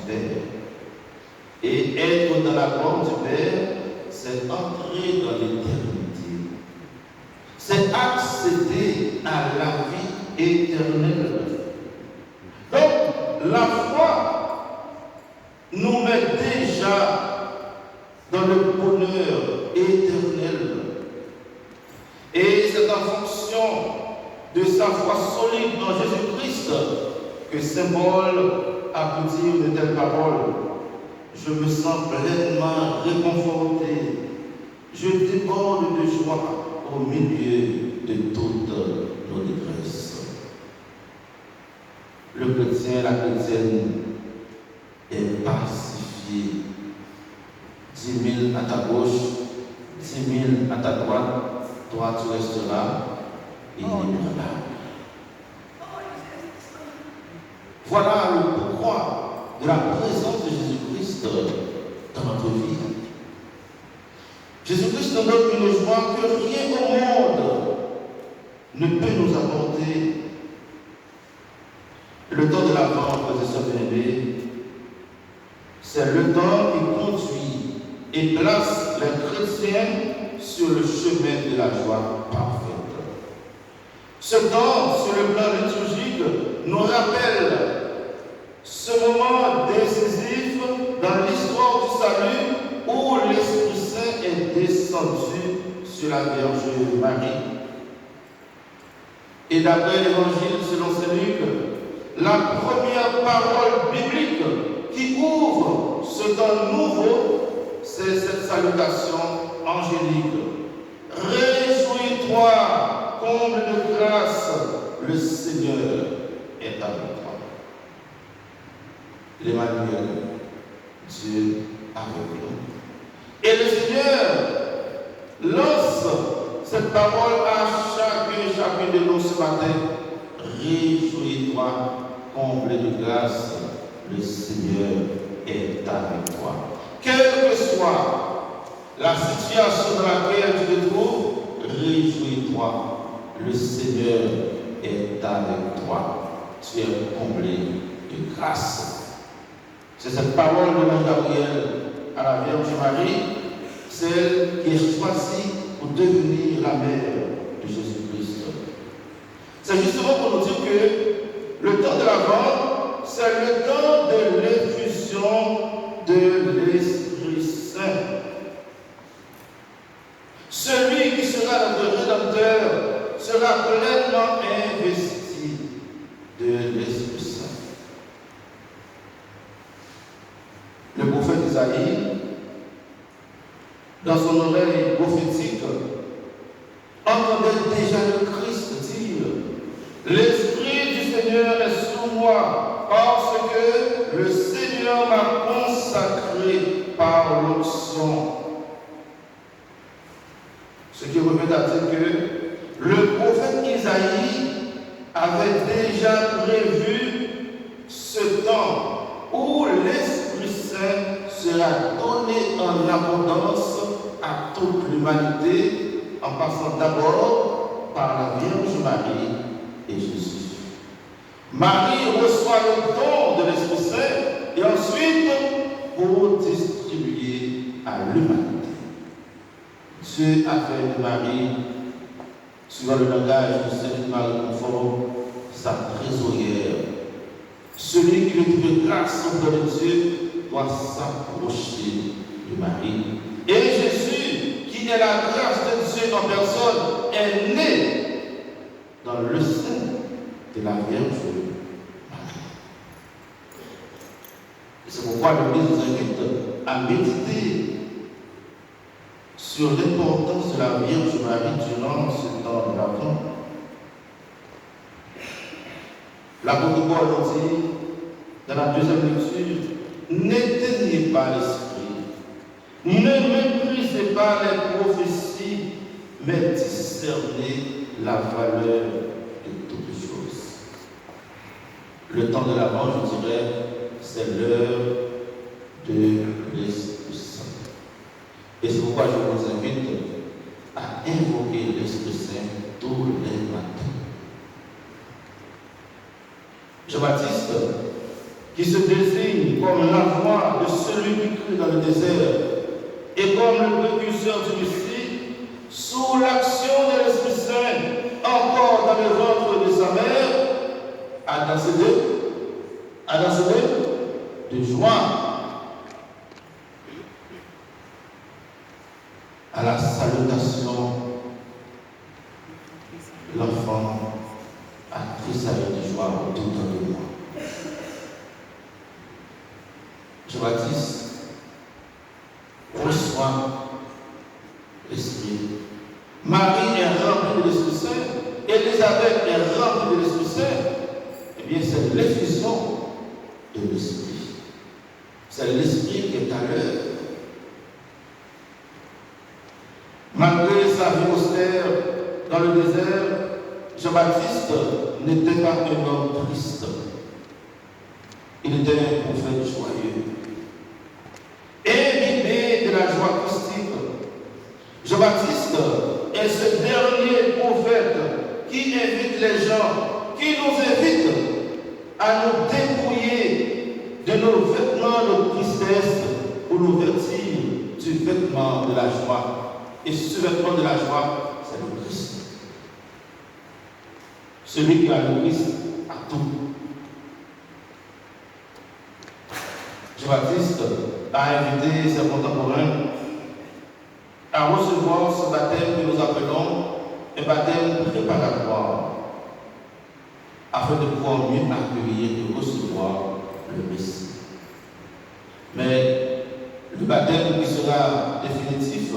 du Père. Et être dans la gloire du Père, c'est entrer dans l'éternité. C'est accéder à la vie éternelle. Donc, la foi nous met déjà dans le bonheur éternel. Et c'est en fonction de sa foi solide dans Jésus-Christ que Saint Paul a pu dire de telles paroles. Je me sens pleinement réconforté. Je déborde de joie au milieu de toutes nos détresses. Le chrétien, la chrétienne est pacifié. 10 000 à ta gauche, 10 000 à ta droite, toi tu resteras inébranlable. Voilà le pourquoi de la présence de Jésus-Christ dans notre vie. Jésus-Christ nous donne une joie que rien au monde ne peut nous apporter. Le temps de l'Avent, frères et sœurs bien-aimés, c'est le temps qui conduit et place les chrétiens sur le chemin de la joie parfaite. Ce temps, sur le plan liturgique, nous rappelle ce moment décisif dans l'histoire du salut où l'Esprit Saint est descendu sur la Vierge Marie. Et d'après l'Évangile selon Saint Luc, la première parole biblique qui ouvre ce temps nouveau, c'est cette salutation angélique. Réjouis-toi, comble de grâce, le Seigneur est avec toi. L'Emmanuel, Dieu avec nous. Et le Seigneur lance cette parole à chacun de nous ce matin. Réjouis-toi, comble de grâce, le Seigneur est avec toi. Quelle que soit la situation dans laquelle tu te trouves, réjouis-toi, le Seigneur est avec toi. Tu es comblé de grâce. C'est cette parole de l'ange Gabriel à la Vierge Marie, celle qui est choisie pour devenir la mère de Jésus-Christ. C'est justement pour nous dire que le temps de l'Avent, c'est le temps de l'effusion de l'Esprit Saint. Celui qui sera notre Rédempteur sera pleinement investi de l'Esprit Saint. Le prophète Isaïe, dans son oreille prophétique, entendait déjà le Christ dire « L'Esprit du Seigneur est sur moi, parce que le Seigneur m'a consacré par l'onction. » Ce qui revient à dire que le prophète Isaïe avait déjà prévu ce temps où l'Esprit Saint sera donné en abondance à toute l'humanité, en passant d'abord par la Vierge Marie et Jésus. Marie reçoit le don de l'Esprit Saint et ensuite pour distribuer à l'humanité. Dieu a fait de Marie, suivant le langage de Sainte Marie Conforme, sa trésorière. Celui qui veut trouver grâce auprès de Dieu doit s'approcher de Marie. Et Jésus, qui est la grâce de Dieu en personne, est né dans le sein de la Vierge Marie. Et c'est pourquoi l'Église nous invite à méditer sur l'importance de la Vierge Marie durant ce temps de l'Avent. L'apôtre Paul nous dit, dans la deuxième lecture, n'éteignez pas l'esprit, ne méprisez pas les prophéties, mais discernez la valeur de toutes choses. Le temps de l'Avent, je dirais, c'est l'heure de l'Esprit Saint. Et c'est pourquoi je vous invite à invoquer l'Esprit Saint tous les matins. Jean-Baptiste qui se désigne comme la voix de celui qui crie dans le désert et comme le précurseur du Messie, sous l'action de l'Esprit Saint, encore dans le ventre de sa mère, a dansé de joie à la salutation. L'enfant a tressailli de joie tout autour de moi. Jean-Baptiste reçoit l'Esprit. Marie est remplie de l'Esprit Saint. Élisabeth est remplie de l'Esprit Saint. Eh bien, c'est l'effusion de l'Esprit. C'est l'Esprit qui est à l'œuvre. Malgré sa vie austère dans le désert, Jean-Baptiste n'était pas un homme triste. Il était un prophète joyeux. Imbibé de la joie christique, Jean-Baptiste est ce dernier prophète qui invite les gens, qui nous invite à nous dépouiller de nos vêtements de tristesse pour nous vêtir du vêtement de la joie. Et ce vêtement de la joie, c'est le Christ. Celui qui a le Christ a tout. Jean-Baptiste a invité ses contemporains à recevoir ce baptême que nous appelons un baptême préparatoire, afin de pouvoir mieux accueillir et recevoir le Messie. Mais le baptême qui sera définitif